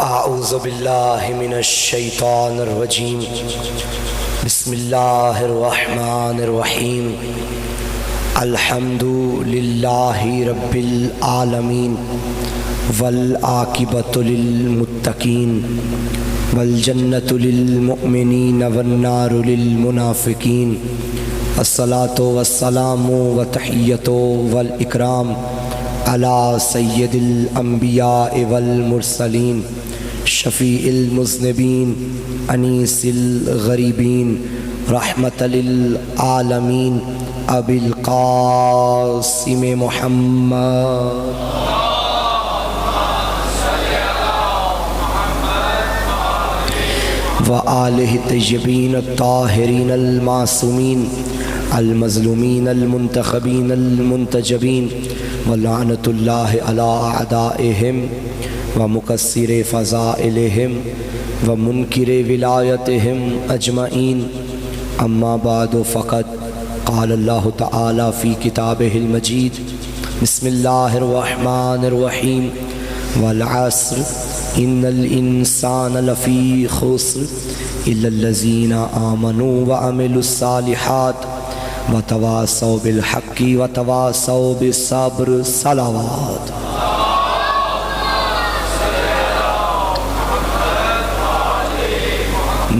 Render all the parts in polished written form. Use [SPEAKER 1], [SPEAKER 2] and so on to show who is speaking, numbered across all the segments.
[SPEAKER 1] اعوذ باللہ من الشیطان الرجیم بسم اللہ الرحمن الرحیم الحمد للہ رب العالمین والعاقبۃ للمتقین والجنۃ للمؤمنین والنار للمنافقین الصلاۃ والسلام وتحیۃ والاکرام علی سید الانبیاء والمرسلین شفیع المذنبین انیس الغریبین رحمۃ للعالمین ابی القاسم محمد وآلہ الطیبین الطاہرین المعصومین المظلومین المنتخبین المنتجبین ولعنۃ اللہ علی اعدائہم ومکسر فضائلہم ومنکر ولایتہم اجمعین اما بعد فقد قال اللہ تعالی فی کتابہ المجید بسم اللہ الرحمن الرحیم والعصر ان الانسان لفی خسر الا الذین آمنوا وعملوا الصالحات وتواصوا بالحق وتواصوا بالصبر صلوات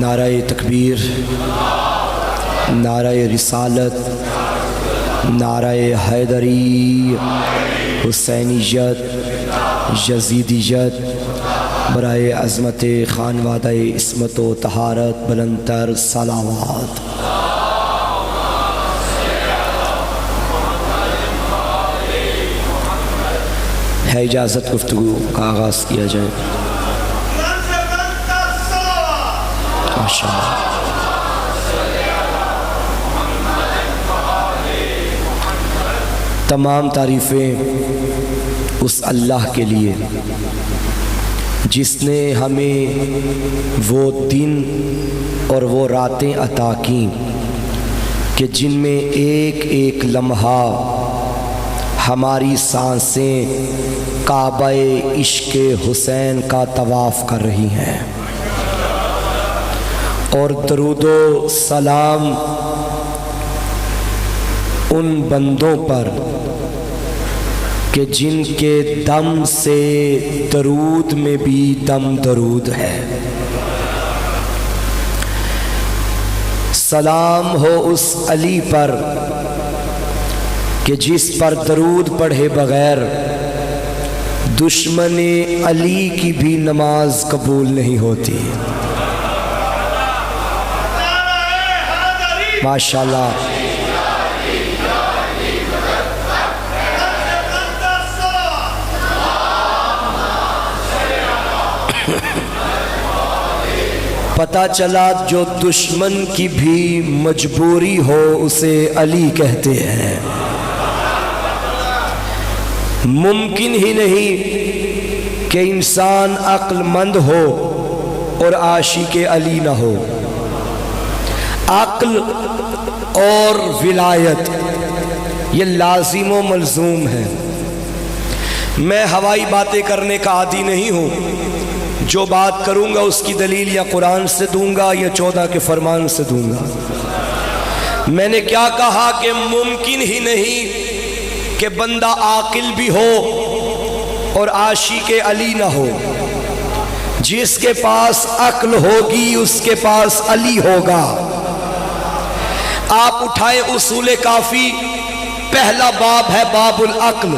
[SPEAKER 1] نعرہ تکبیر، نعرہ رسالت، نعرہ حیدری، حسینیت، یزیدیت، برائے عظمت خانوادہ عصمت و طہارت بلند تر صلوات۔ ہے اجازت گفتگو کا آغاز کیا جائے؟ ماشاءاللہ۔ تمام تعریفیں اس اللہ کے لیے جس نے ہمیں وہ دن اور وہ راتیں عطا کیں کہ جن میں ایک ایک لمحہ ہماری سانسیں کعبہ عشق حسین کا طواف کر رہی ہیں، اور درود و سلام ان بندوں پر کہ جن کے دم سے درود میں بھی دم درود ہے۔ سلام ہو اس علی پر کہ جس پر درود پڑھے بغیر دشمن علی کی بھی نماز قبول نہیں ہوتی۔ ماشاءاللہ۔ پتہ چلا جو دشمن کی بھی مجبوری ہو اسے علی کہتے ہیں۔ ممکن ہی نہیں کہ انسان عقل مند ہو اور عاشق علی نہ ہو۔ عقل اور ولایت یہ لازم و ملزوم ہے۔ میں ہوائی باتیں کرنے کا عادی نہیں ہوں، جو بات کروں گا اس کی دلیل یا قرآن سے دوں گا یا 14 کے فرمان سے دوں گا۔ میں نے کیا کہا کہ ممکن ہی نہیں کہ بندہ عاقل بھی ہو اور عاشق علی نہ ہو۔ جس کے پاس عقل ہوگی اس کے پاس علی ہوگا۔ آپ اٹھائیں اصول کافی، پہلا باب ہے باب العقل،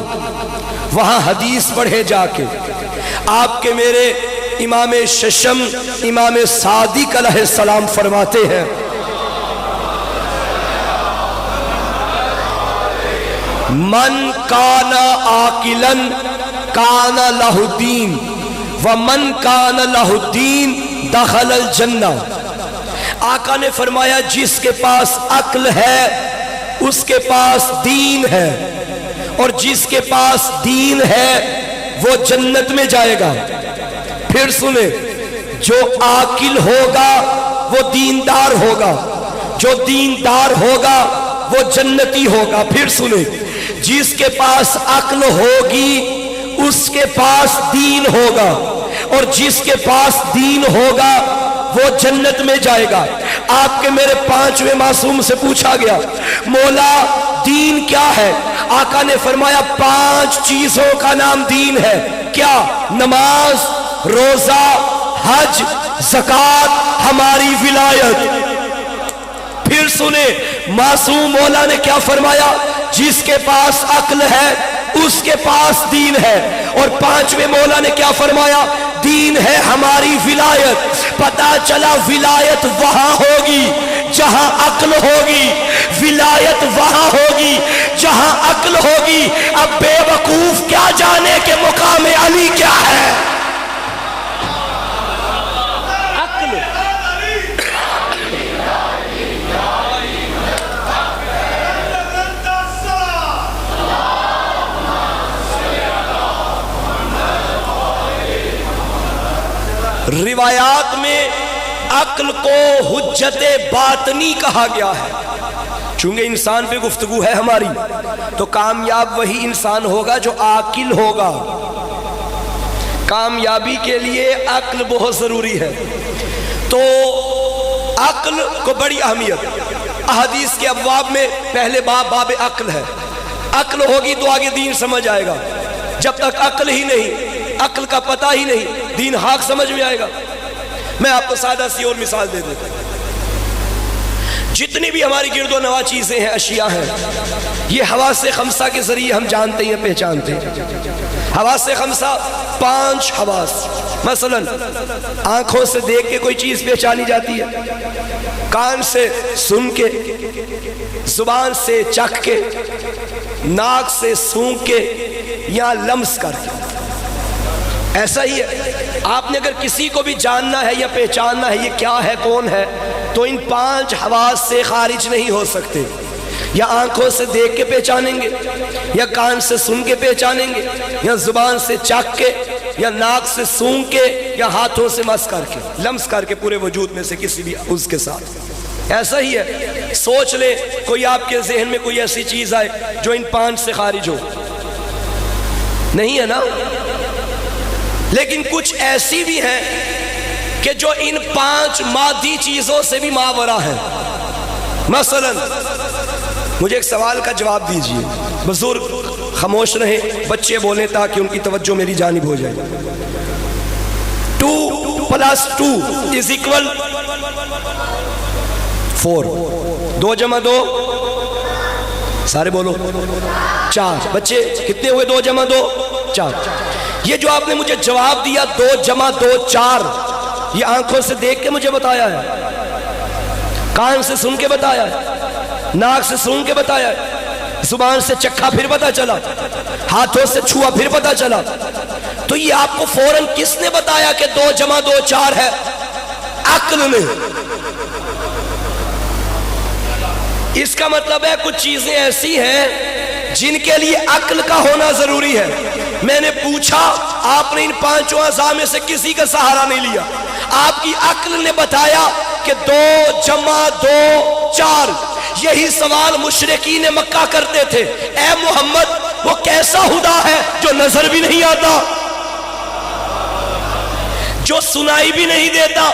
[SPEAKER 1] وہاں حدیث پڑھے جا کے آپ کے میرے امام ششم امام صادق علیہ السلام فرماتے ہیں من کان عاقلا کان لہ الدین ومن کان لہ الدین دخل الجنہ۔ آقا نے فرمایا جس کے پاس عقل ہے اس کے پاس دین ہے، اور جس کے پاس دین ہے وہ جنت میں جائے گا۔ پھر سنیں، جو عاقل ہوگا وہ دیندار ہوگا، جو دیندار ہوگا وہ جنتی ہوگا۔ پھر سنیں، جس کے پاس عقل ہوگی اس کے پاس دین ہوگا، اور جس کے پاس دین ہوگا وہ جنت میں جائے گا۔ آپ کے میرے 5ویں معصوم سے پوچھا گیا مولا دین کیا ہے؟ آقا نے فرمایا 5 چیزوں کا نام دین ہے۔ کیا؟ نماز، روزہ، حج، زکوٰۃ، ہماری ولایت۔ پھر سنیں معصوم مولا نے کیا فرمایا؟ جس کے پاس عقل ہے اس کے پاس دین ہے۔ اور 5ویں مولا نے کیا فرمایا؟ دین ہے ہماری ولایت۔ پتا چلا ولایت وہاں ہوگی جہاں عقل ہوگی، ولایت وہاں ہوگی جہاں عقل ہوگی۔ اب بے وقوف کیا جانے کہ مقام علی کیا ہے؟ روایات میں عقل کو حجت باطنی کہا گیا ہے۔ چونکہ انسان پہ گفتگو ہے ہماری، تو کامیاب وہی انسان ہوگا جو عاقل ہوگا۔ کامیابی کے لیے عقل بہت ضروری ہے، تو عقل کو بڑی اہمیت۔ احادیث کے ابواب میں پہلے باب عقل ہے۔ عقل ہوگی تو آگے دین سمجھ آئے گا۔ جب تک عقل ہی نہیں، عقل کا پتہ ہی نہیں، دین حق سمجھ میں آئے گا۔ میں آپ کو سادہ سی اور مثال دے دیتا ہوں۔ جتنی بھی ہماری گرد و نواح چیزیں ہیں، اشیاء ہیں، یہ حواس خمسہ کے ذریعے ہم جانتے ہیں، پہچانتے ہیں۔ حواس خمسہ 5 حواس، مثلا آنکھوں سے دیکھ کے کوئی چیز پہچانی جاتی ہے، کان سے سن کے، زبان سے چکھ کے، ناک سے سونگھ کے، یا لمس کر کے۔ ایسا ہی ہے، آپ نے اگر کسی کو بھی جاننا ہے یا پہچاننا ہے یہ کیا ہے، کون ہے، تو ان 5 حواس سے خارج نہیں ہو سکتے۔ یا آنکھوں سے دیکھ کے پہچانیں گے، یا کان سے سن کے پہچانیں گے، یا زبان سے چکھ کے، یا ناک سے سونگھ کے، یا ہاتھوں سے مس کر کے، لمس کر کے پورے وجود میں سے کسی بھی عضو کے ساتھ۔ ایسا ہی ہے، سوچ لیں کوئی آپ کے ذہن میں کوئی ایسی چیز آئے جو ان 5 سے خارج ہو، نہیں ہے نا؟ لیکن کچھ ایسی بھی ہیں کہ جو ان 5 مادی چیزوں سے بھی ماورا ہے۔ مثلا مجھے ایک سوال کا جواب دیجئے، بزرگ خاموش رہیں، بچے بولیں تاکہ ان کی توجہ میری جانب ہو جائے۔ 2 + 2 = 4۔ 2 + 2 سارے بولو 4۔ بچے کتنے ہوئے؟ 2 + 2 4۔ یہ جو آپ نے مجھے جواب دیا 2 + 2 4، یہ آنکھوں سے دیکھ کے مجھے بتایا ہے، کان سے سن کے بتایا ہے، ناک سے سون کے بتایا ہے، زبان سے چکھا پھر پتا چلا، ہاتھوں سے چھوا پھر پتا چلا۔ تو یہ آپ کو فوراً کس نے بتایا کہ 2 + 2 4 ہے؟ عقل نے۔ اس کا مطلب ہے کچھ چیزیں ایسی ہیں جن کے لیے عقل کا ہونا ضروری ہے۔ میں نے پوچھا، آپ نے ان 5 اعضاء میں سے کسی کا سہارا نہیں لیا، آپ کی عقل نے بتایا کہ 2 + 2 4۔ یہی سوال مشرکین مکہ کرتے تھے، اے محمد وہ کیسا خدا ہے جو نظر بھی نہیں آتا، جو سنائی بھی نہیں دیتا،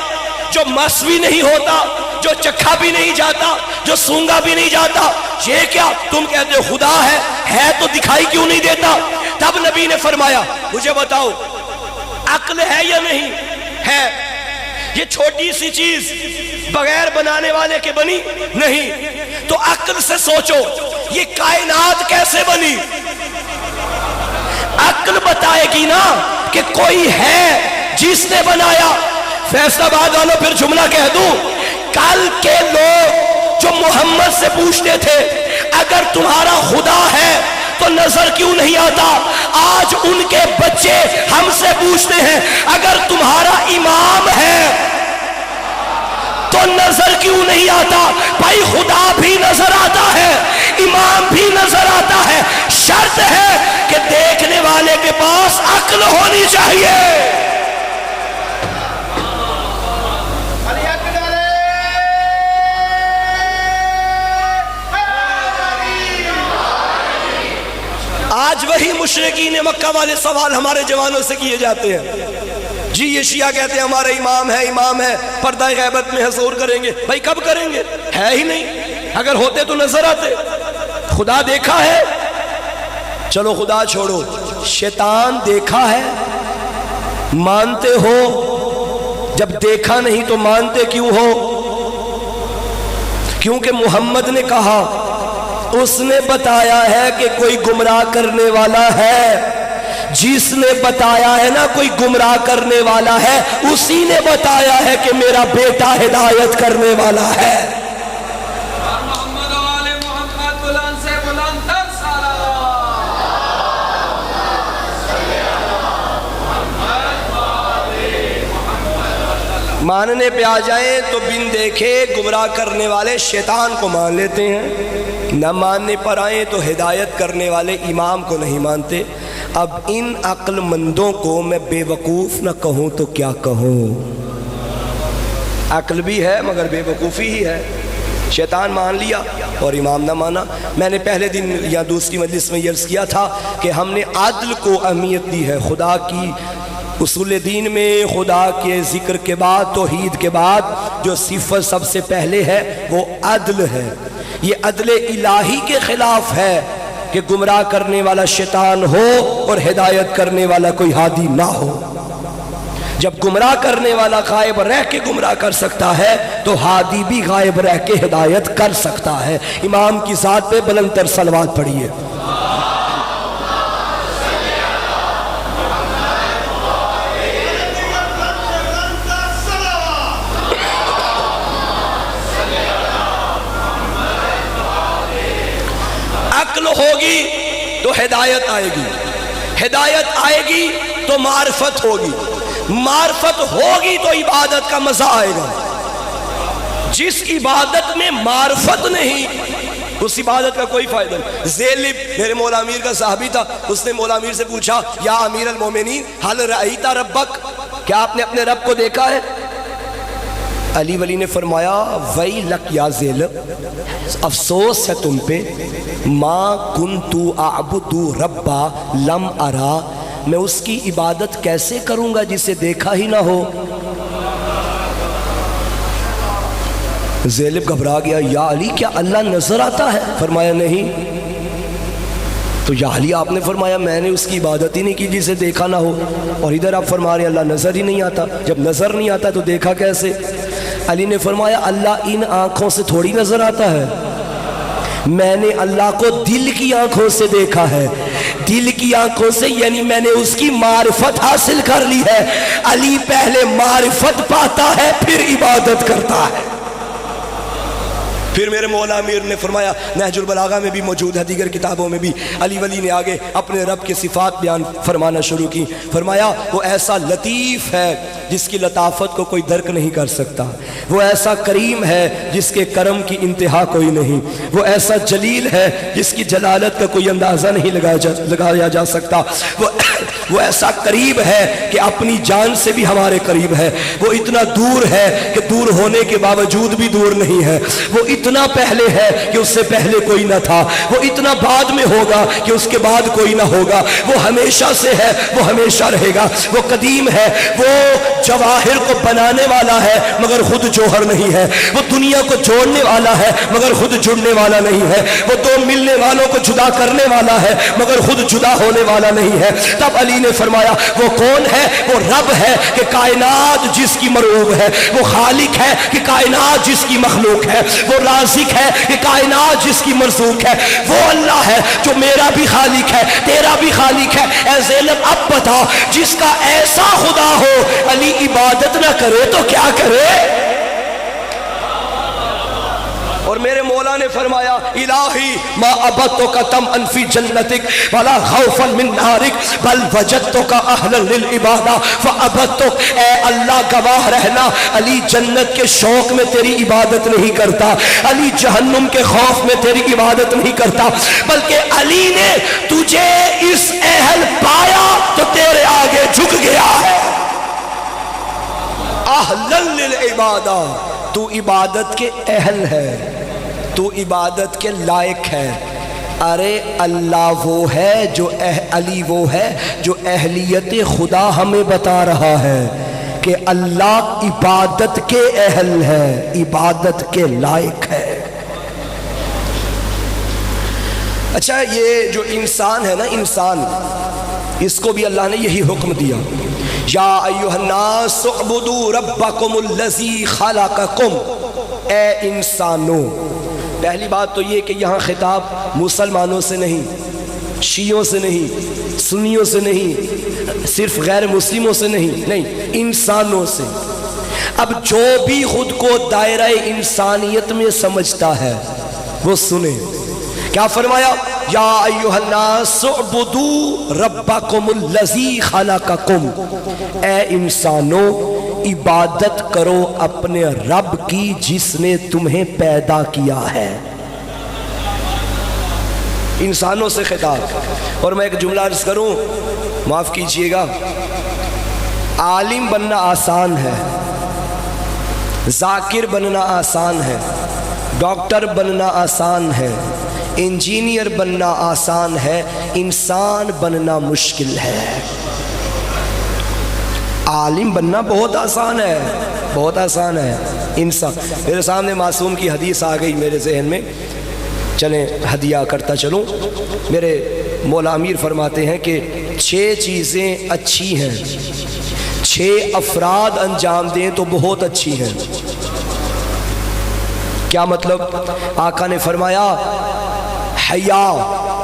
[SPEAKER 1] جو مس بھی نہیں ہوتا، جو چکھا بھی نہیں جاتا، جو سونگا بھی نہیں جاتا، یہ کیا تم کہتے ہو خدا ہے تو دکھائی کیوں نہیں دیتا؟ تب نبی نے فرمایا مجھے بتاؤ عقل ہے یا نہیں ہے؟ یہ چھوٹی سی چیز بغیر بنانے والے کے بنی نہیں، تو عقل سے سوچو یہ کائنات کیسے بنی؟ عقل بتائے گی نا کہ کوئی ہے جس نے بنایا۔ فیصلہ آباد والوں پھر جملہ کہہ دوں، کل کے لوگ جو محمد سے پوچھتے تھے اگر تمہارا خدا ہے تو نظر کیوں نہیں آتا، آج ان کے بچے ہم سے پوچھتے ہیں اگر تمہارا امام ہے تو نظر کیوں نہیں آتا؟ بھائی خدا بھی نظر آتا ہے، امام بھی نظر آتا ہے، شرط ہے کہ دیکھنے والے کے پاس عقل ہونی چاہیے۔ آج وہی مشرکین مکہ والے سوال ہمارے جوانوں سے کیے جاتے ہیں، جی یہ شیعہ کہتے ہیں ہمارا امام ہے پردہ غیبت میں حضور کریں گے. بھائی کب کریں گے؟ ہے ہی نہیں. اگر ہوتے تو نظر آتے. خدا دیکھا ہے؟ چلو خدا چھوڑو، شیطان دیکھا ہے؟ مانتے ہو؟ جب دیکھا نہیں تو مانتے کیوں ہو؟ کیونکہ محمد نے کہا، اس نے بتایا ہے کہ کوئی گمراہ کرنے والا ہے. جس نے بتایا ہے نا کوئی گمراہ کرنے والا ہے، اسی نے بتایا ہے کہ میرا بیٹا ہدایت کرنے والا ہے. ماننے پہ آ جائیں تو بن دیکھے گمراہ کرنے والے شیطان کو مان لیتے ہیں، نہ ماننے پر آئیں تو ہدایت کرنے والے امام کو نہیں مانتے. اب ان عقل مندوں کو میں بے وقوف نہ کہوں تو کیا کہوں؟ عقل بھی ہے مگر بے وقوفی ہی ہے. شیطان مان لیا اور امام نہ مانا. میں نے پہلے دن یا دوسری مجلس میں یہ عرض کیا تھا کہ ہم نے عدل کو اہمیت دی ہے. خدا کی اصول دین میں خدا کے ذکر کے بعد، توحید کے بعد جو صفت سب سے پہلے ہے وہ عدل ہے. یہ عدل الہی کے خلاف ہے کہ گمراہ کرنے والا شیطان ہو اور ہدایت کرنے والا کوئی ہادی نہ ہو. جب گمراہ کرنے والا غائب رہ کے گمراہ کر سکتا ہے تو ہادی بھی غائب رہ کے ہدایت کر سکتا ہے. امام کی ذات پہ بلند تر صلوات پڑھیے. عقل ہوگی تو ہدایت آئے گی، ہدایت آئے گی تو معرفت ہوگی، معرفت ہوگی تو عبادت کا مزہ آئے گا. جس عبادت میں معرفت نہیں اس عبادت کا کوئی فائدہ نہیں. زیلب میرے مولا امیر کا صحابی تھا، اس نے مولا امیر سے پوچھا، یا امیر المومنین حل رأیت ربک، کیا آپ نے اپنے رب کو دیکھا ہے؟ علی ولی نے فرمایا، ویلک یا زیلب، افسوس ہے تم پہ، ما کنتو اعبدو ربا لم ارا، میں اس کی عبادت کیسے کروں گا جسے دیکھا ہی نہ ہو. زیلب گھبرا گیا، یا علی کیا اللہ نظر آتا ہے؟ فرمایا نہیں. تو یا علی آپ نے فرمایا میں نے اس کی عبادت ہی نہیں کی جسے دیکھا نہ ہو، اور ادھر آپ فرما رہے ہیں اللہ نظر ہی نہیں آتا. جب نظر نہیں آتا تو دیکھا کیسے؟ علی نے فرمایا اللہ ان آنکھوں سے تھوڑی نظر آتا ہے، میں نے اللہ کو دل کی آنکھوں سے دیکھا ہے. دل کی آنکھوں سے یعنی میں نے اس کی معرفت حاصل کر لی ہے. علی پہلے معرفت پاتا ہے پھر عبادت کرتا ہے. پھر میرے مولا امیر نے فرمایا، نہج البلاغہ میں بھی موجود ہے، دیگر کتابوں میں بھی، علی ولی نے آگے اپنے رب کے صفات بیان فرمانا شروع کی. فرمایا وہ ایسا لطیف ہے جس کی لطافت کو کوئی درک نہیں کر سکتا، وہ ایسا کریم ہے جس کے کرم کی انتہا کوئی نہیں، وہ ایسا جلیل ہے جس کی جلالت کا کوئی اندازہ نہیں لگایا جا سکتا، وہ ایسا قریب ہے کہ اپنی جان سے بھی ہمارے قریب ہے، وہ اتنا دور ہے کہ دور ہونے کے باوجود بھی دور نہیں ہے، وہ اتنا پہلے ہے کہ اس سے پہلے کوئی نہ تھا، وہ اتنا بعد میں ہوگا کہ اس کے بعد کوئی نہ ہوگا، وہ ہمیشہ سے ہے، وہ ہمیشہ رہے گا، وہ قدیم ہے، وہ جواہر کو بنانے والا ہے مگر خود جوہر نہیں ہے، وہ دنیا کو جوڑنے والا ہے مگر خود جڑنے والا نہیں ہے، وہ دو ملنے والوں کو جدا کرنے والا ہے مگر خود جدا ہونے والا نہیں ہے. تب علی نے فرمایا وہ کون ہے؟ وہ رب ہے کہ کائنات جس کی مرعوب ہے، وہ خالق ہے کہ کائنات جس کی مخلوق ہے، وہ رازق ہے کہ کائنات جس کی مرزوق ہے، وہ اللہ ہے جو میرا بھی خالق ہے تیرا بھی خالق ہے. اے زینب اب بتا، جس کا ایسا خدا ہو علی عبادت نہ کرے تو کیا کرے؟ اور میرے مولا نے فرمایا الہی ما عبدتک طمعا فی جنتک ولا خوفا من نارک بل وجدتک اہلا للعبادہ فعبدتک. اے اللہ گواہ رہنا، علی جنت کے شوق میں تیری عبادت نہیں کرتا، علی جہنم کے خوف میں تیری عبادت نہیں کرتا، بلکہ علی نے تجھے اس اہل پایا تو تیرے آگے جھک گیا ہے. اہلا للعبادہ، تو عبادت کے اہل ہے، تو عبادت کے لائق ہے. ارے اللہ وہ ہے جو علی وہ ہے جو اہلیت خدا ہمیں بتا رہا ہے. کہ اللہ عبادت کے اہل ہے، عبادت کے لائق ہے۔ اچھا، یہ جو انسان ہے نا، انسان، اس کو بھی اللہ نے یہی حکم دیا، یا ایھا الناس اعبدوا ربکم الذی خلقکم، اے انسانوں۔ پہلی بات تو یہ کہ یہاں خطاب مسلمانوں سے نہیں، شیعوں سے نہیں، سنیوں سے نہیں، صرف غیر مسلموں سے نہیں، انسانوں سے۔ اب جو بھی خود کو دائرہ انسانیت میں سمجھتا ہے وہ سنے، کیا فرمایا؟ یا ایھا الناس اعبدوا ربکم الذی خلقکم، اے انسانوں عبادت کرو اپنے رب کی جس نے تمہیں پیدا کیا ہے۔ انسانوں سے خطاب۔ اور میں ایک جملہ عرض کروں، معاف کیجئے گا، عالم بننا آسان ہے، ذاکر بننا آسان ہے، ڈاکٹر بننا آسان ہے، انجینئر بننا آسان ہے، انسان بننا مشکل ہے۔ عالم بننا بہت آسان ہے، بہت آسان ہے، انسان۔ میرے سامنے معصوم کی حدیث آ گئی میرے ذہن میں، چلیں ہدیہ کرتا چلوں۔ میرے مولا امیر فرماتے ہیں کہ 6 چیزیں اچھی ہیں، 6 افراد انجام دیں تو بہت اچھی ہیں۔ کیا مطلب؟ آقا نے فرمایا حیا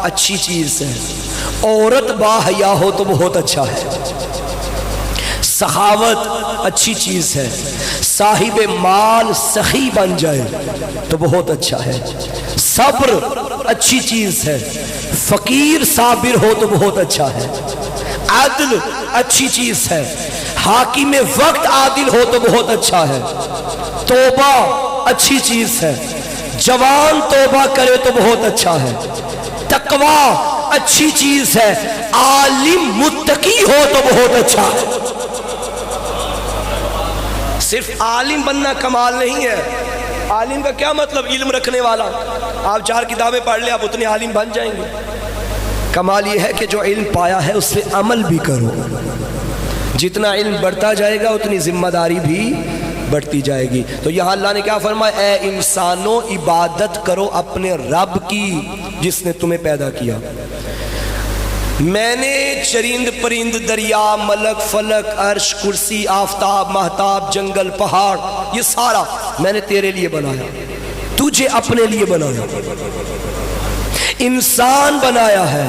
[SPEAKER 1] اچھی چیز ہے، عورت با حیا ہو تو بہت اچھا ہے، سخاوت اچھی چیز ہے، صاحب مال سخی بن جائے تو بہت اچھا ہے، صبر اچھی چیز ہے، فقیر صابر ہو تو بہت اچھا ہے، عدل اچھی چیز ہے، حاکم وقت عادل ہو تو بہت اچھا ہے، توبہ اچھی چیز ہے، جوان توبہ کرے تو بہت اچھا ہے، تقوی اچھی چیز ہے، عالم متقی ہو تو بہت اچھا ہے۔ صرف عالم بننا کمال نہیں ہے۔ عالم کا کیا مطلب؟ علم رکھنے والا۔ آپ 4 کتابیں پڑھ لیں، آپ اتنے عالم بن جائیں گے۔ کمال یہ ہے کہ جو علم پایا ہے اس سے عمل بھی کرو۔ جتنا علم بڑھتا جائے گا اتنی ذمہ داری بھی بڑھتی جائے گی۔ تو یہاں اللہ نے کیا فرمایا؟ اے انسانوں عبادت کرو اپنے رب کی جس نے تمہیں پیدا کیا۔ میں نے چرند پرند، دریا، ملک، فلک، عرش، کرسی، آفتاب، مہتاب، جنگل، پہاڑ، یہ سارا میں نے تیرے لیے بنایا، تجھے اپنے لیے بنایا۔ انسان بنایا ہے،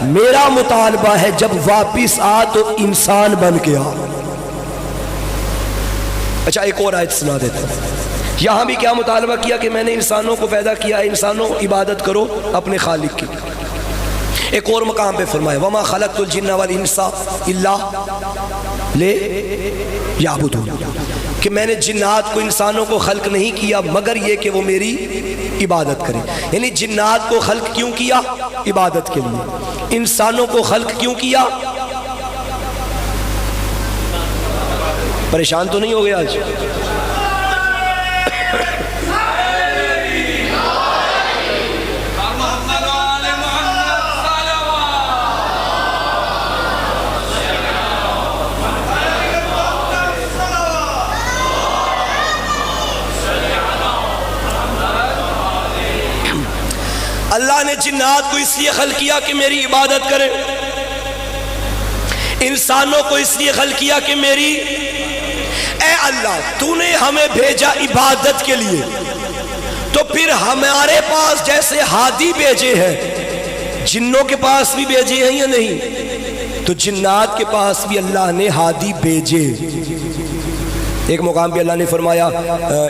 [SPEAKER 1] میرا مطالبہ ہے جب واپس آ تو انسان بن کے آ۔ اچھا، ایک اور آیت سنا دیتا ہوں۔ یہاں بھی کیا مطالبہ کیا کہ میں نے انسانوں کو پیدا کیا، انسانوں عبادت کرو اپنے خالق کی۔ ایک اور مقام پہ فرمایا وَمَا خَلَقْتُ الْجِنَّ وَالْإِنسَ إِلَّا لِيَعْبُدُونِ، کہ میں نے جنات کو، انسانوں کو خلق نہیں کیا مگر یہ کہ وہ میری عبادت کریں۔ یعنی جنات کو خلق کیوں کیا؟ عبادت کے لیے۔ انسانوں کو خلق کیوں کیا؟ پریشان تو نہیں ہو گئے آج؟ اللہ نے جنات کو اس لیے خلق کیا کہ میری عبادت کرے، انسانوں کو اس لیے خلق کیا کہ میری۔ اے اللہ، تو نے ہمیں بھیجا عبادت کے لیے، تو پھر ہمارے پاس جیسے ہادی بھیجے ہیں، جنوں کے پاس بھی بھیجے ہیں یا نہیں؟ تو جنات کے پاس بھی اللہ نے ہادی بھیجے۔ ایک مقام پہ اللہ نے فرمایا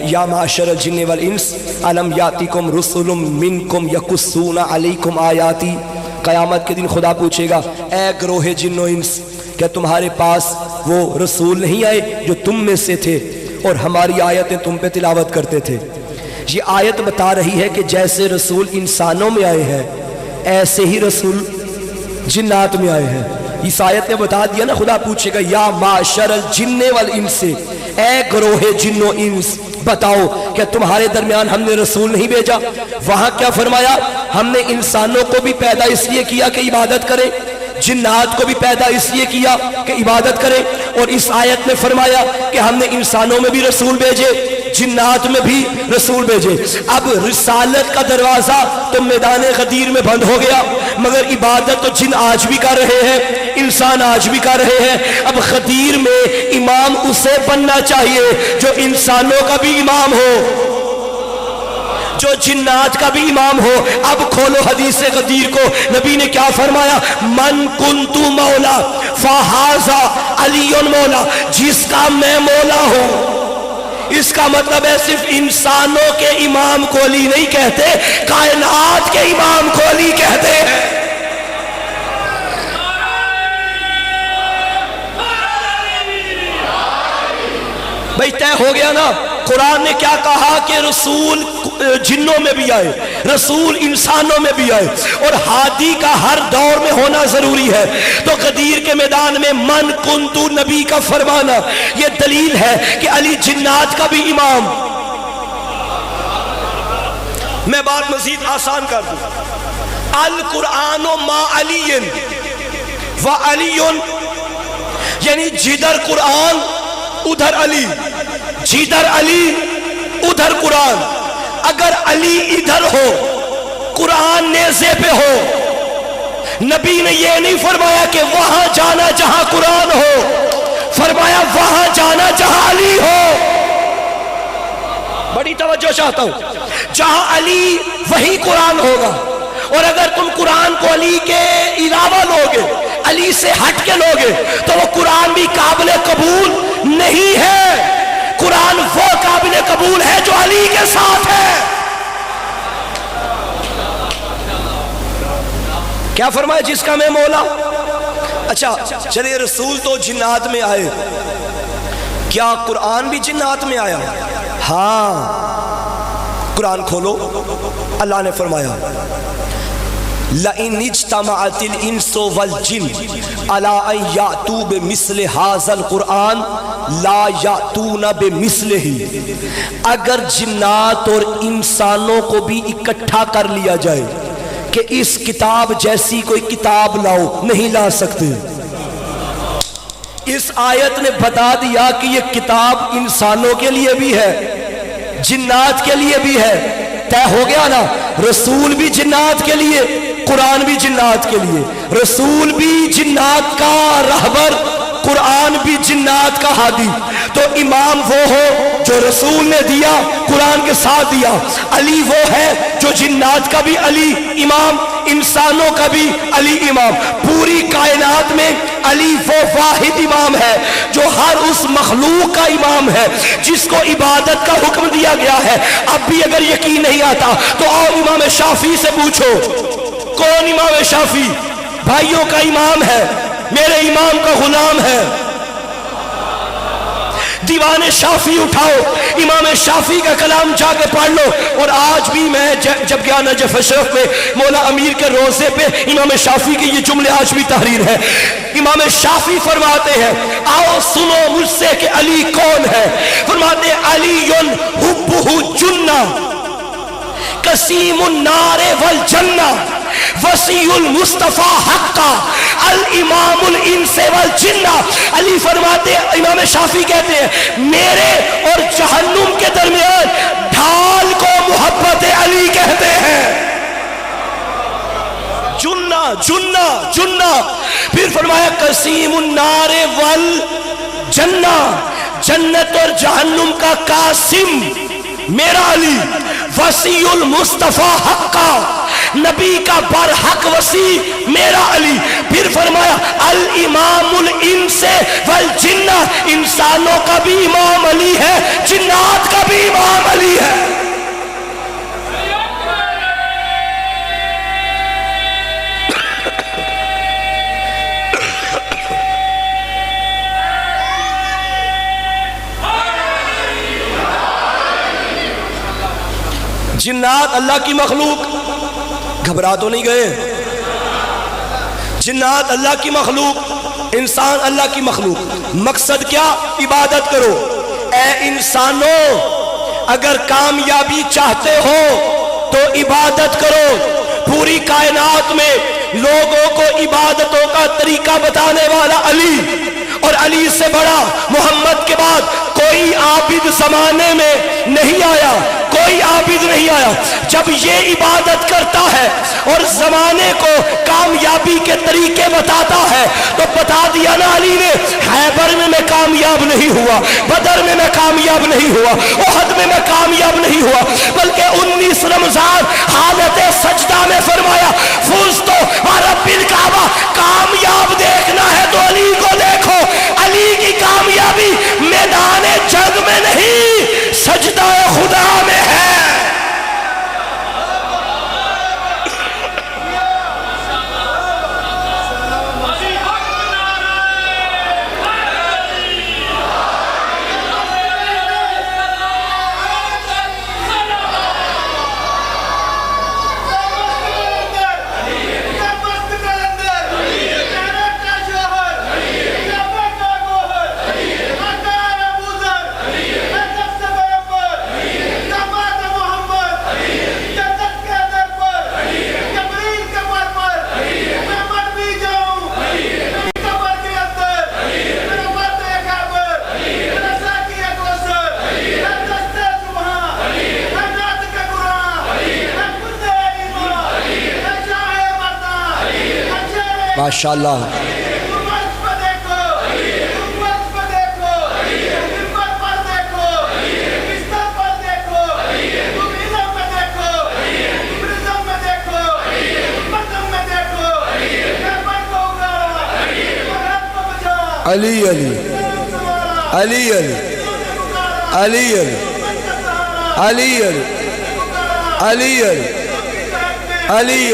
[SPEAKER 1] یا معاشر الجن والانس الم یاتکم رسل منکم یقصون علیکم آیاتی۔ قیامت کے دن خدا پوچھے گا اے گروہ جن و انس، کیا تمہارے پاس وہ رسول نہیں آئے جو تم میں سے تھے اور ہماری آیتیں تم پہ تلاوت کرتے تھے؟ یہ آیت بتا رہی ہے کہ جیسے رسول انسانوں میں آئے ہیں ایسے ہی رسول جنات میں آئے ہیں۔ اس آیت نے بتا دیا نا، خدا پوچھے گا یا معاشر الجن والانس، اے گروہ جن و انس بتاؤ کہ تمہارے درمیان ہم نے رسول نہیں بھیجا؟ وہاں کیا فرمایا؟ ہم نے انسانوں کو بھی پیدا اس لیے کیا کہ عبادت کریں، جنات کو بھی پیدا اس لیے کیا کہ عبادت کریں، اور اس آیت میں فرمایا کہ ہم نے انسانوں میں بھی رسول بھیجے، جنات میں بھی رسول بھیجے۔ اب رسالت کا دروازہ تو میدان غدیر میں بند ہو گیا، مگر عبادت تو جن آج بھی کر رہے ہیں، انسان آج بھی کر رہے ہیں۔ اب غدیر میں امام اسے بننا چاہیے جو انسانوں کا بھی امام ہو، جو جنات کا بھی امام ہو۔ اب کھولو حدیث غدیر کو، نبی نے کیا فرمایا؟ من کنتو مولا فہذا علی مولا، جس کا میں مولا ہوں۔ اس کا مطلب ہے صرف انسانوں کے امام کو علی نہیں کہتے، کائنات کے امام کو علی کہتے ہیں۔ بھئی طے ہو گیا نا؟ قرآن نے کیا کہا کہ رسول جنوں میں بھی آئے، رسول انسانوں میں بھی آئے، اور ہادی کا ہر دور میں ہونا ضروری ہے۔ تو غدیر کے میدان میں من کنتو نبی کا فرمانا یہ دلیل ہے کہ علی جنات کا بھی امام۔ میں بات مزید آسان کر دوں، القرآن ما علی و علی، یعنی جدھر قرآن ادھر علی، جدھر علی ادھر قرآن۔ اگر علی ادھر ہو قرآن نیزے پہ ہو، نبی نے یہ نہیں فرمایا کہ وہاں جانا جہاں قرآن ہو، فرمایا وہاں جانا جہاں علی ہو۔ بڑی توجہ چاہتا ہوں، جہاں علی وہیں قرآن ہوگا، اور اگر تم قرآن کو علی کے علاوہ لوگے، علی سے ہٹ کے لوگے، تو وہ قرآن بھی قابل قبول نہیں ہے۔ قرآن وہ قابل قبول ہے جو علی کے ساتھ ہے۔ کیا فرمایا؟ جس کا میں مولا۔ اچھا چلیے، رسول تو جنات میں آئے، کیا قرآن بھی جنات میں آیا؟ ہاں، قرآن کھولو، اللہ نے فرمایا لَإِنِ اجْتَمَعَتِ الْإِنسُ وَالْجِنُّ عَلَىٰ أَن يَأْتُوا بِمِثْلِ هَٰذَا الْقُرْآنِ لَا يَأْتُونَ بِمِثْلِهِ، اگر جنات اور انسانوں کو بھی اکٹھا کر لیا جائے کہ اس کتاب جیسی کوئی کتاب لاؤ، نہیں لا سکتے۔ اس آیت نے بتا دیا کہ یہ کتاب انسانوں کے لیے بھی ہے، جنات کے لیے بھی ہے۔ طے ہو گیا نا؟ رسول بھی جنات کے لیے، قرآن بھی جنات کے لیے، رسول بھی جنات کا رہبر، قرآن بھی جنات کا ہادی۔ تو امام وہ ہو جو رسول نے دیا، قرآن کے ساتھ دیا۔ علی وہ ہے جو جنات کا بھی علی امام، انسانوں کا بھی علی امام۔ پوری کائنات میں علی وہ واحد امام ہے جو ہر اس مخلوق کا امام ہے، جس کو عبادت کا حکم دیا گیا ہے۔ اب بھی اگر یقین نہیں آتا تو آؤ امام شافعی سے پوچھو۔ کون امام شافعی؟ بھائیوں کا امام ہے، میرے امام کا غلام ہے۔ دیوان شافعی اٹھاؤ، امام شافعی کا کلام جا کے پڑھ لو۔ اور آج بھی میں جب گیا نجف اشرف میں مولا امیر کے روزے پہ امام شافعی کے یہ جملے آج بھی تحریر ہے۔ امام شافعی فرماتے ہیں، آؤ سنو مجھ سے کہ علی کون ہے۔ فرماتے ہیں علی حبہ جنہ قسیم النار والجنہ وسیع المصطفیٰ حقا الامام الانس والجنہ۔ علی فرماتے ہیں، امام شافعی کہتے ہیں، میرے اور جہنم کے درمیان ڈھال کو محبت علی کہتے ہیں۔ جنہ جنہ جنہ۔ پھر فرمایا قسیم النار والجنہ، جنت اور جہنم کا قاسم میرا علی، وسیع المصطفیٰ حقا، نبی کا برحق وسیع میرا علی۔ پھر فرمایا الامام الانس والجنہ، انسانوں کا بھی امام علی ہے، جنات کا بھی امام علی ہے۔ جنات اللہ کی مخلوق، گھبرا تو نہیں گئے؟ جنات اللہ کی مخلوق، انسان اللہ کی مخلوق۔ مقصد کیا؟ عبادت کرو۔ اے انسانوں، اگر کامیابی چاہتے ہو تو عبادت کرو۔ پوری کائنات میں لوگوں کو عبادتوں کا طریقہ بتانے والا علی، اور علی سے بڑا محمد کے بعد کوئی عابد زمانے میں نہیں آیا، کوئی عابد نہیں آیا۔ جب یہ عبادت کرتا ہے اور زمانے کو کامیابی کے طریقے بتاتا ہے تو بتا دیا نا علی نے، خیبر میں کامیاب نہیں ہوا، بدر میں کامیاب نہیں ہوا، احد میں کامیاب نہیں ہوا، بلکہ 19 رمضان حالت سجدہ میں فرمایا فزت ورب الکعبہ، کامیاب دیکھنا ہے تو علی کو دیکھو۔ علی کی کامیابی میدان جنگ میں نہیں، سجدہ خدا میں ہے۔ ماشاءاللہ۔ علی علی علی علی علی علی علی علی علی علی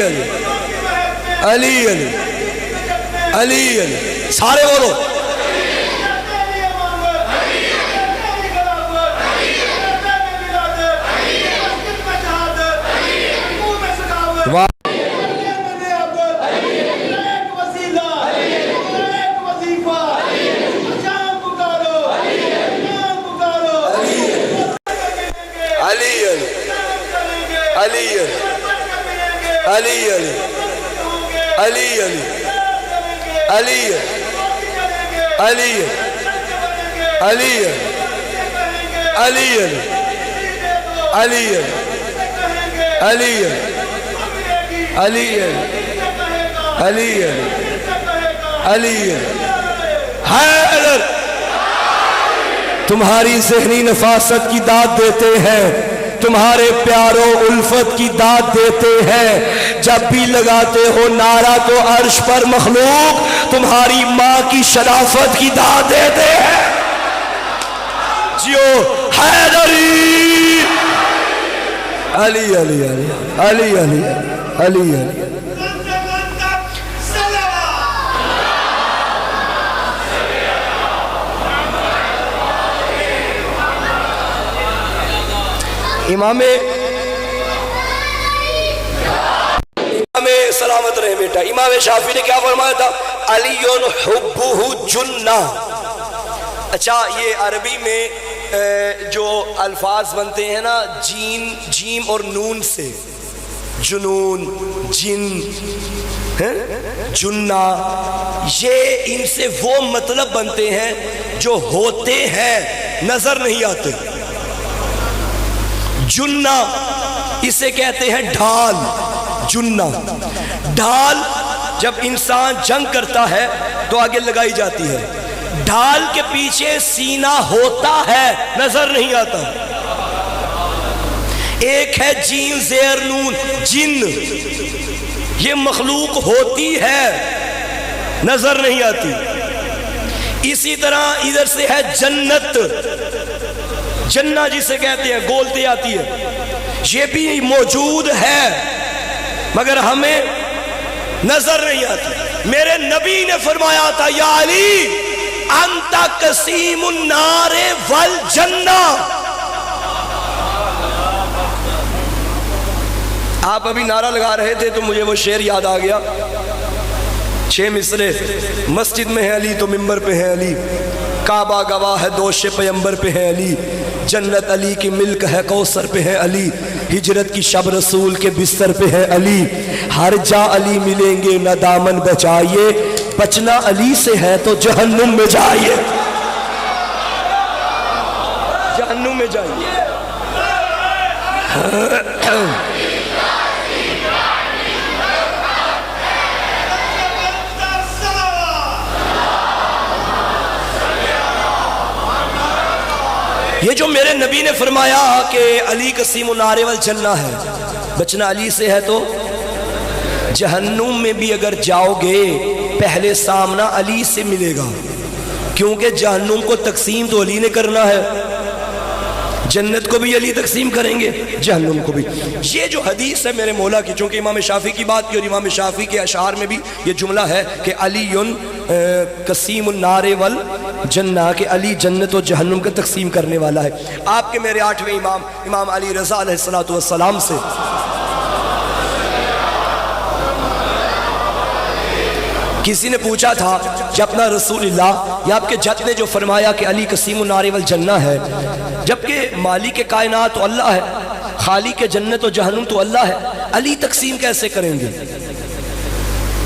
[SPEAKER 1] علی علی علی علی، سارے بولو۔ حیدر تمہاری ذہنی نفاست کی داد دیتے ہیں، تمہارے پیاروں الفت کی داد دیتے ہیں، جب بھی لگاتے ہو نعرہ تو عرش پر مخلوق تمہاری ماں کی شرافت کی داد دیتے ہیں۔ جیو حیدری، علی علی علی علی علی علی علی۔ امام سلامت رہے بیٹا، امام شافعی نے کیا فرمایا تھا؟ علی حبہ جنہ۔ اچھا، یہ عربی میں جو الفاظ بنتے ہیں نا جیم اور نون سے، جنون، جن، جنہ، یہ ان سے وہ مطلب بنتے ہیں جو ہوتے ہیں نظر نہیں آتے۔ جنہ اسے کہتے ہیں ڈھال، جنہ ڈھال جب انسان جنگ کرتا ہے تو آگے لگائی جاتی ہے، ڈھال کے پیچھے سینہ ہوتا ہے نظر نہیں آتا۔ ایک ہے جیم زیر نون، جن، یہ مخلوق ہوتی ہے نظر نہیں آتی۔ اسی طرح ادھر سے ہے جنت، جنہ جسے کہتے ہیں گولتے آتی ہے، یہ بھی موجود ہے مگر ہمیں نظر نہیں آتی۔ میرے نبی نے فرمایا تھا یا علی انت قسیم النار والجنہ۔ آپ ابھی نعرہ لگا رہے تھے تو مجھے وہ شعر یاد آ گیا، 6 مصرے، مسجد میں ہے علی تو منبر پہ ہے علی، کعبہ گواہ ہے دوش پیمبر پہ ہے علی، جنت علی کی ملک ہے کوثر پہ ہے علی، ہجرت کی شب رسول کے بستر پہ ہے علی، ہر جا علی ملیں گے نہ دامن بچائیے، بچنا علی سے ہے تو جہنم میں جائیے، جہنم میں جائیے۔ یہ جو میرے نبی نے فرمایا کہ علی قسیم النار والجنہ ہے، بچنا علی سے ہے تو جہنم میں بھی اگر جاؤ گے پہلے سامنا علی سے ملے گا، کیونکہ جہنم کو تقسیم تو علی نے کرنا ہے، جنت کو بھی علی تقسیم کریں گے، جہنم کو بھی۔ یہ جو حدیث ہے میرے مولا کی، چونکہ امام شافعی کی بات کی اور امام شافعی کے اشعار میں بھی یہ جملہ ہے کہ علی قسیم النار والجنہ، کہ علی جنت و جہنم کا تقسیم کرنے والا ہے۔ آپ کے میرے 8ویں امام امام علی رضا علیہ السلام سے کسی نے پوچھا تھا کہ اپنا رسول اللہ یا آپ کے جد نے جو فرمایا کہ علی قسیم النار والجنہ ہے، جبکہ مالک کائنات تو اللہ ہے، خالق جنت و جہنم تو اللہ ہے، علی تقسیم کیسے کریں گے؟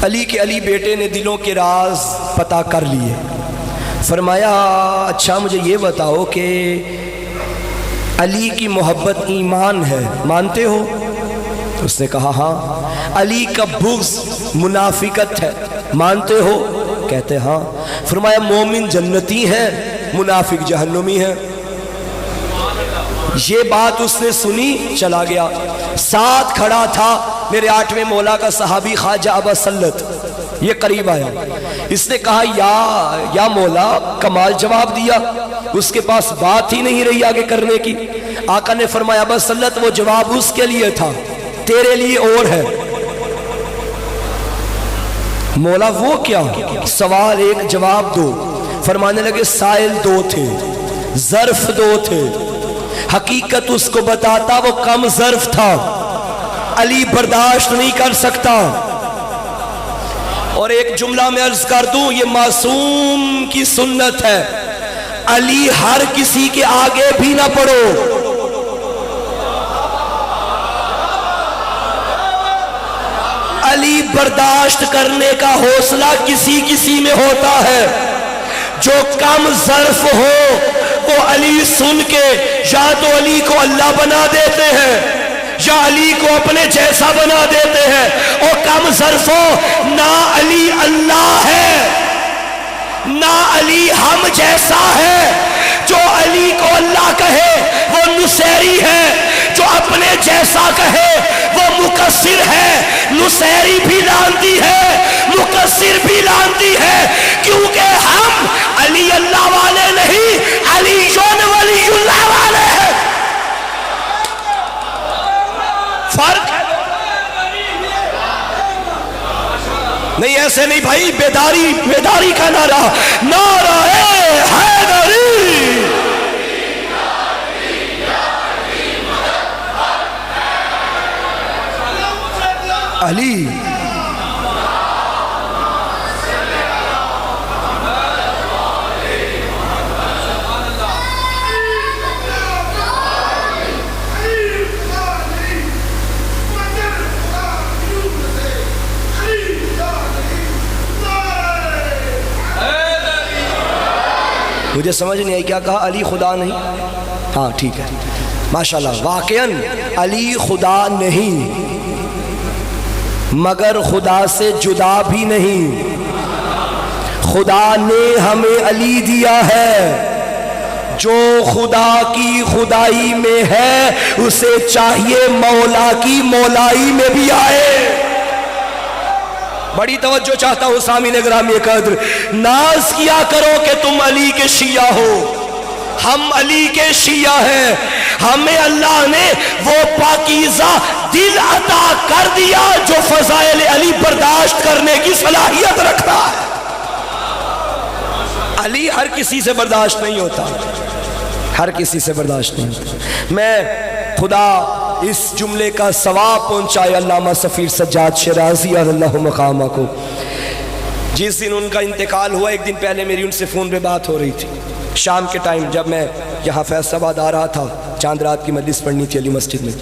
[SPEAKER 1] علی کے علی بیٹے نے دلوں کے راز پتہ کر لیے، فرمایا اچھا مجھے یہ بتاؤ کہ علی کی محبت ایمان ہے، مانتے ہو؟ اس نے کہا ہاں۔ علی کا بغض منافقت ہے، مانتے ہو؟ کہتے ہاں۔ فرمایا مومن جنتی ہے، منافق جہنمی ہے۔ یہ بات اس نے سنی، چلا گیا۔ ساتھ کھڑا تھا میرے 8ویں مولا کا صحابی خواجہ ابا سلط، یہ قریب آیا، اس نے کہا یا مولا، کمال جواب دیا، اس کے پاس بات ہی نہیں رہی آگے کرنے کی۔ آقا نے فرمایا ابا سلط وہ جواب اس کے لیے تھا، تیرے لیے اور ہے۔ مولا وہ کیا؟ سوال ایک جواب دو۔ فرمانے لگے سائل دو تھے، ظرف دو تھے، حقیقت اس کو بتاتا وہ کم ظرف تھا، علی برداشت نہیں کر سکتا۔ اور ایک جملہ میں عرض کر دوں، یہ معصوم کی سنت ہے، علی ہر کسی کے آگے بھی نہ پڑھو۔ علی برداشت کرنے کا حوصلہ کسی میں ہوتا ہے، جو کم ظرف ہو وہ علی سن کے یا تو علی کو اللہ بنا دیتے ہیں یا علی کو اپنے جیسا بنا دیتے ہیں، اور کم ظرف ہو نہ علی اللہ ہے نہ علی ہم جیسا ہے، جو علی کو اللہ کہے وہ نصیری ہے، جو اپنے جیسا کہے وہ مقصر ہے۔ نصیری بھی لانتی ہے، مقصر بھی لانتی ہے، کیونکہ ہم علی اللہ والے نہیں، علی ولی اللہ والے ہیں۔ فرق ہے نہیں، ایسے نہیں بھائی، بیداری کا نعرہ، نعرہ حیدری۔ علی مجھے سمجھ نہیں آئی کیا کہا؟ علی خدا نہیں؟ ہاں ٹھیک ہے، ماشاءاللہ، واقعاً علی خدا نہیں، مگر خدا سے جدا بھی نہیں۔ خدا نے ہمیں علی دیا ہے، جو خدا کی خدائی میں ہے اسے چاہیے مولا کی مولائی میں بھی آئے۔ بڑی توجہ چاہتا ہوں سامعین گرامی قدر، ناز کیا کرو کہ تم علی کے شیعہ ہو، ہم علی کے شیعہ ہیں، ہمیں اللہ نے وہ پاکیزہ دل عطا کر دیا جو فضائل علی برداشت کرنے کی صلاحیت رکھتا ہے۔ علی ہر کسی سے برداشت نہیں ہوتا، ہر کسی سے برداشت نہیں ہوتا۔ میں خدا اس جملے کا ثواب پہنچائے علامہ سفیر سجاد شیرازی اور اللہ مقامہ کو۔ جس دن ان کا انتقال ہوا ایک دن پہلے میری ان سے فون پہ بات ہو رہی تھی، شام کے ٹائم جب میں یہاں فیصل آباد آ رہا تھا، چاند رات کی مجلس پڑھنی تھی علی مسجد میں،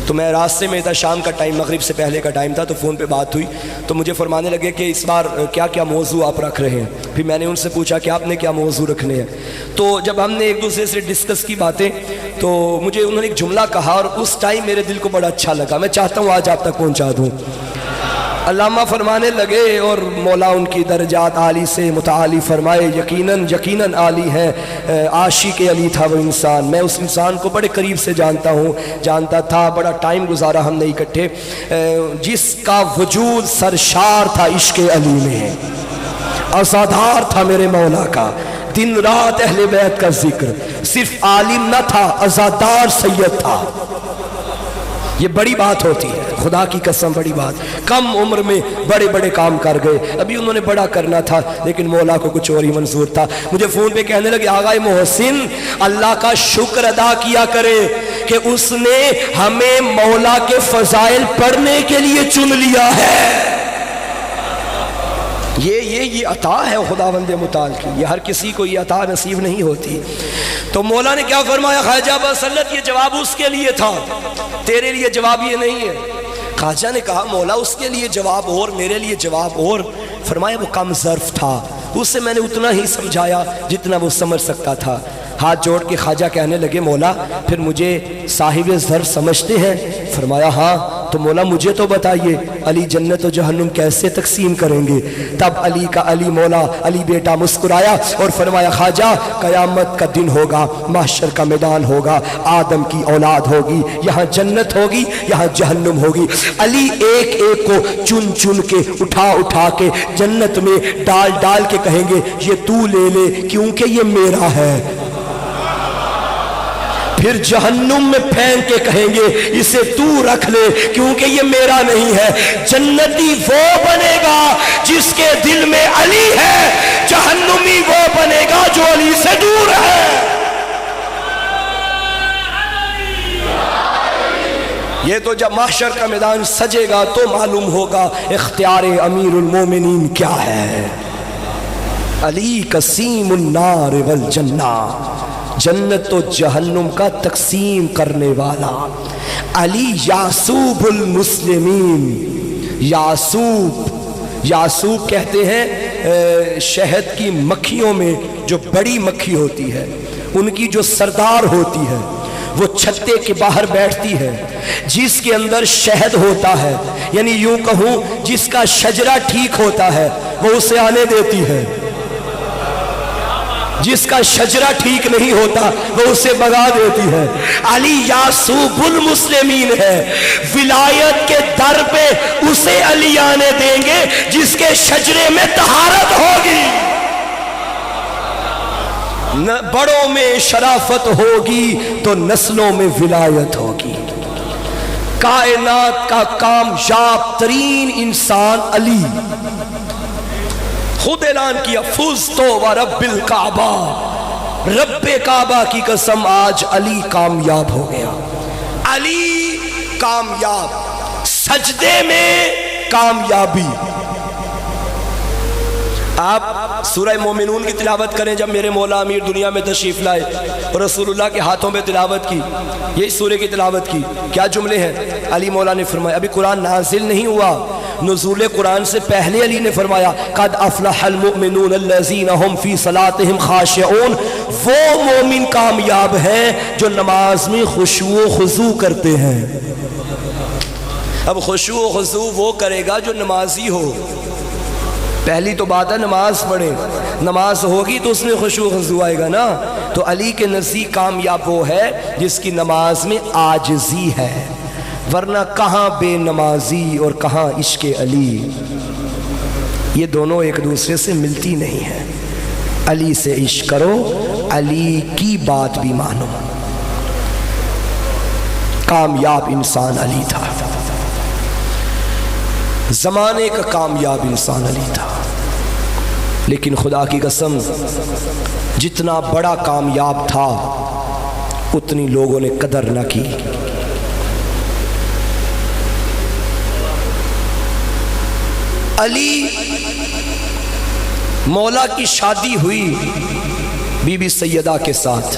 [SPEAKER 1] تو میں راستے میں تھا، شام کا ٹائم مغرب سے پہلے کا ٹائم تھا، تو فون پہ بات ہوئی تو مجھے فرمانے لگے کہ اس بار کیا کیا موضوع آپ رکھ رہے ہیں. پھر میں نے ان سے پوچھا کہ آپ نے کیا موضوع رکھنے ہیں. تو جب ہم نے ایک دوسرے سے ڈسکس کی باتیں تو مجھے انہوں نے ایک جملہ کہا اور اس ٹائم میرے دل کو بڑا اچھا لگا، میں چاہتا ہوں آج آپ تک پہنچا دوں. علامہ فرمانے لگے اور مولا ان کی درجات عالی سے متعالی فرمائے، یقیناً عالی ہے، عاشق علی تھا وہ انسان. میں اس انسان کو بڑے قریب سے جانتا تھا، بڑا ٹائم گزارا ہم نے اکٹھے، جس کا وجود سرشار تھا عشق علی میں، عزادار تھا میرے مولا کا، دن رات اہل بیت کا ذکر، صرف عالم نہ تھا، عزادار سید تھا. یہ بڑی بات ہوتی ہے، خدا کی قسم بڑی بات. کم عمر میں بڑے بڑے کام کر گئے، ابھی انہوں نے بڑا کرنا تھا لیکن مولا کو کچھ اور ہی منظور تھا. مجھے فون پہ کہنے لگے آغائے محسن اللہ کا شکر ادا کیا کرے کہ اس نے ہمیں مولا کے فضائل پڑھنے کے لیے چن لیا ہے. یہ عطا ہے خداوند متعال کی، یہ ہر کسی کو یہ عطا نصیب نہیں ہوتی. تو مولا نے کیا فرمایا، خواجہ بسلط یہ جواب اس کے لیے تھا، تیرے لیے جواب یہ نہیں ہے. خواجہ نے کہا مولا اس کے لیے جواب اور میرے لیے جواب اور. فرمایا وہ کم ظرف تھا، اس سے میں نے اتنا ہی سمجھایا جتنا وہ سمجھ سکتا تھا. ہاتھ جوڑ کے خواجہ کہنے لگے مولا پھر مجھے صاحب ظرف سمجھتے ہیں؟ فرمایا ہاں. تو مولا مجھے تو بتائیے علی جنت و جہنم کیسے تقسیم کریں گے؟ تب علی مولا علی بیٹا مسکرایا اور فرمایا خواجہ قیامت کا دن ہوگا، محشر کا میدان ہوگا، آدم کی اولاد ہوگی، یہاں جنت ہوگی یہاں جہنم ہوگی. علی ایک ایک کو چن کے اٹھا کے جنت میں ڈال کے کہیں گے یہ تو لے لے کیونکہ یہ میرا ہے. پھر جہنم میں پھینک کے کہیں گے اسے تو رکھ لے کیونکہ یہ میرا نہیں ہے. جنتی وہ بنے گا جس کے دل میں علی ہے، جہنمی وہ بنے گا جو علی سے دور ہے. یہ تو جب محشر کا میدان سجے گا تو معلوم ہوگا اختیار امیر المومنین کیا ہے. علی قسیم النار والجنہ، جنت و جہنم کا تقسیم کرنے والا. علی یعصوب المسلمین، یعصوب کہتے ہیں شہد کی مکھیوں میں جو بڑی مکھی ہوتی ہے ان کی جو سردار ہوتی ہے وہ چھتے کے باہر بیٹھتی ہے، جس کے اندر شہد ہوتا ہے، یعنی یوں کہوں جس کا شجرہ ٹھیک ہوتا ہے وہ اسے آنے دیتی ہے، جس کا شجرہ ٹھیک نہیں ہوتا وہ اسے بگا دیتی ہے. علی یعصوب المسلمین ہے، ولایت کے در پہ اسے علی آنے دیں گے جس کے شجرے میں طہارت ہوگی، بڑوں میں شرافت ہوگی تو نسلوں میں ولایت ہوگی. کائنات کا کامیاب ترین انسان علی، خود اعلان کیا فزتو ورب الکعبہ، رب کعبہ کی قسم آج علی کامیاب ہو گیا. علی کامیاب، سجدے میں کامیابی. آپ سورہ مومنون کی تلاوت کریں جب میرے مولا امیر دنیا میں تشریف لائے اور رسول اللہ کے ہاتھوں پہ تلاوت کی، یہی سورہ کی تلاوت کی، کیا جملے ہیں؟ علی مولا نے فرمایا ابھی قرآن نازل نہیں ہوا، نزول قرآن سے پہلے علی نے فرمایا قد افلح المؤمنون الذین هم فی صلاتهم خاشعون. وہ مومن کامیاب ہیں جو نماز میں خشوع و خضوع کرتے ہیں. اب خشوع و خضوع وہ کرے گا جو نمازی ہو. پہلی تو بات ہے نماز پڑھے، نماز ہوگی تو اس میں خشوع و خضوع آئے گا نا. تو علی کے نزدیک کامیاب وہ ہے جس کی نماز میں عاجزی ہے، ورنہ کہاں بے نمازی اور کہاں عشق علی. یہ دونوں ایک دوسرے سے ملتی نہیں ہیں. علی سے عشق کرو، علی کی بات بھی مانو. کامیاب انسان علی تھا، زمانے کا کامیاب انسان علی تھا. لیکن خدا کی قسم جتنا بڑا کامیاب تھا اتنی لوگوں نے قدر نہ کی. علی مولا کی شادی ہوئی بی بی سیدہ کے ساتھ.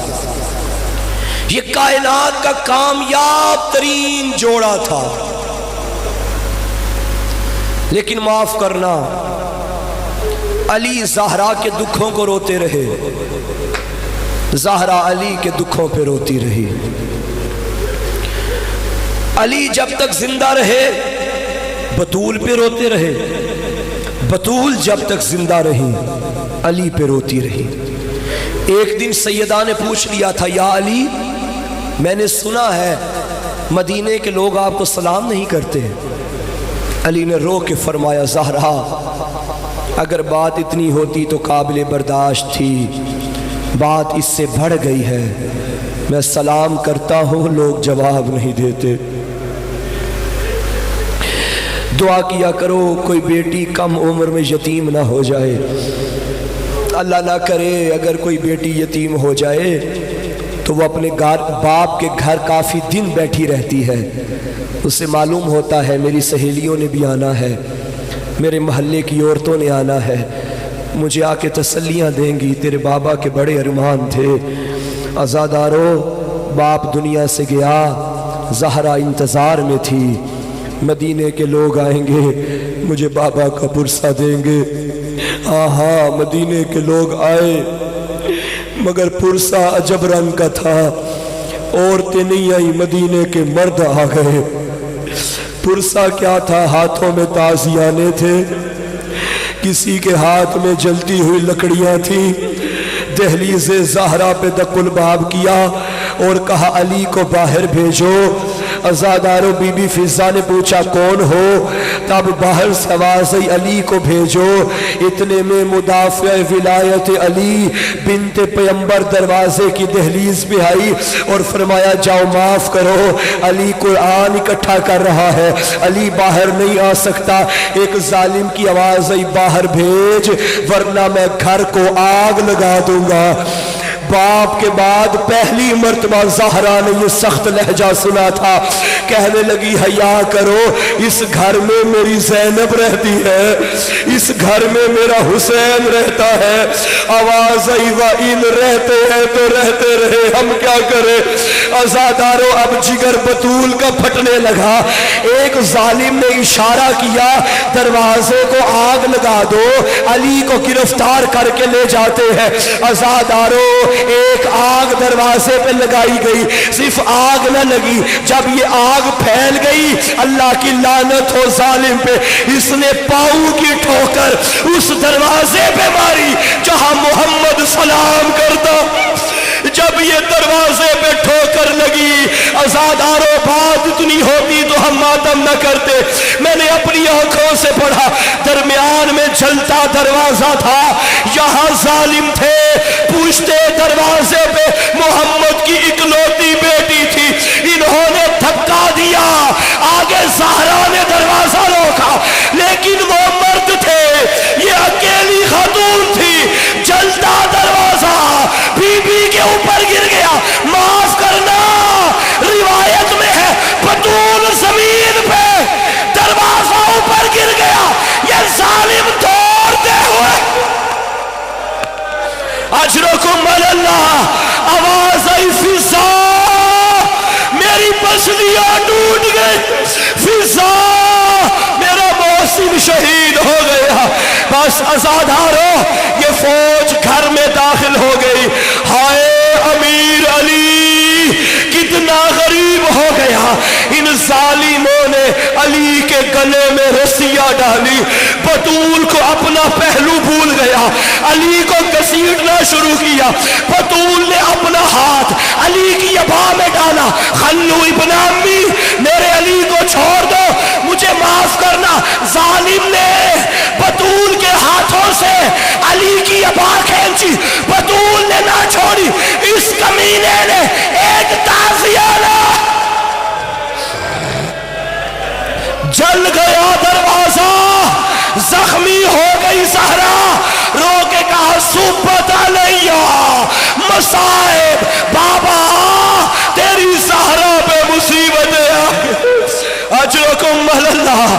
[SPEAKER 1] یہ کائنات کا کامیاب ترین جوڑا تھا. لیکن معاف کرنا، علی زہرا کے دکھوں کو روتے رہے، زہرا علی کے دکھوں پہ روتی رہی. علی جب تک زندہ رہے بطول پہ روتے رہے، بطول جب تک زندہ رہی علی پہ روتی رہی. ایک دن سیدہ نے پوچھ لیا تھا، یا علی میں نے سنا ہے مدینے کے لوگ آپ کو سلام نہیں کرتے. علی نے رو کے فرمایا، زہرا اگر بات اتنی ہوتی تو قابل برداشت تھی، بات اس سے بڑھ گئی ہے. میں سلام کرتا ہوں لوگ جواب نہیں دیتے. دعا کیا کرو کوئی بیٹی کم عمر میں یتیم نہ ہو جائے. اللہ نہ کرے اگر کوئی بیٹی یتیم ہو جائے تو وہ اپنے باپ کے گھر کافی دن بیٹھی رہتی ہے. اسے معلوم ہوتا ہے میری سہیلیوں نے بھی آنا ہے، میرے محلے کی عورتوں نے آنا ہے، مجھے آ کے تسلیاں دیں گی، تیرے بابا کے بڑے ارمان تھے. عزادارو باپ دنیا سے گیا، زہرا انتظار میں تھی، مدینے کے لوگ آئیں گے مجھے بابا کا پرسہ دیں گے. ہاں مدینے کے لوگ آئے مگر پرسہ عجب رنگ کا تھا. عورتیں نہیں آئی، مدینے کے مرد آ گئے. پرسہ کیا تھا؟ ہاتھوں میں تازیانے تھے، کسی کے ہاتھ میں جلتی ہوئی لکڑیاں تھیں. دہلیز زہرا پہ دق الباب کیا اور کہا علی کو باہر بھیجو. عزادارو بی بی فضہ نے پوچھا کون ہو؟ تب باہر سے آواز آئی علی کو بھیجو. اتنے میں مدافع ولایت علی بنت پیمبر دروازے کی دہلیز پہ آئی اور فرمایا جاؤ معاف کرو، علی قرآن اکٹھا کر رہا ہے، علی باہر نہیں آ سکتا. ایک ظالم کی آواز آئی باہر بھیج ورنہ میں گھر کو آگ لگا دوں گا. باپ کے بعد پہلی مرتبہ زہرا نے یہ سخت لہجہ سنا تھا. کہنے لگی حیا کرو، اس گھر میں میری زینب رہتی ہے، اس گھر میں میرا حسین رہتا ہے. آواز آئی وَإِن رہتے ہیں تو رہتے رہے، ہم کیا کریں. عزادارو اب جگر بطول کا پھٹنے لگا. ایک ظالم نے اشارہ کیا دروازے کو آگ لگا دو، علی کو گرفتار کر کے لے جاتے ہیں. عزادارو ایک آگ دروازے پہ لگائی گئی، صرف آگ نہ لگی، جب یہ آگ پھیل گئی اللہ کی لعنت ہو ظالم پہ، اس نے پاؤں کی ٹھوکر اس دروازے پہ ماری جہاں محمد سلام کرتا. جب یہ دروازے پہ ٹھوکر لگی، عزادارو بات اتنی ہوتی تو ہم ماتم نہ کرتے. میں نے اپنی آنکھوں سے پڑھا، درمیان میں جلتا دروازہ تھا، یہاں ظالم تھے، پوچھتے دروازے پہ محمد کی اکلوتی بیٹی تھی، انہوں نے دھکا دیا، آگے زہرا نے دروازہ روکا، لیکن وہ مرد تھے، یہ اکیلی خاتون تھی. جلتا دروازہ بی بی کے اوپر گر گیا. معاف کرنا، روایت میں ہے بطول زمین پہ، دروازہ اوپر گر گیا. یہ ظالم دوڑتے ہوئے اجرکم اللہ. آواز آئی فضا، میری پسلیاں ٹوٹ گئی، فضا میرا محسن شہید ہو گیا. بس عزادارو یہ فوج گھر میں داخل ہو گئی. ہائے امیر علی کتنا غریب ہو گیا. ان ظالموں نے علی کے گلے میں رسیاں ڈالی، بطول کو اپنا پہلو بھول گیا، علی کو گھسیٹنا شروع کیا. بطول نے اپنا ہاتھ علی کی ابا میں ڈالا. خلو ابن امی، میرے علی کو چھوڑ دو، مجھے معاف کرنا. ظالم نے بطول کے ہاتھوں سے علی کی ابا کھینچی، بطول نے نہ چھوڑی. اس کمینے نے ایک تعزیہ جل گیا دروازہ، زخمی ہو گئی زہرا. رو کے کہا صبت علیہ مصائب، بابا تیری زہرا پہ مصیبتیں آ گئی. اجرکم اللہ،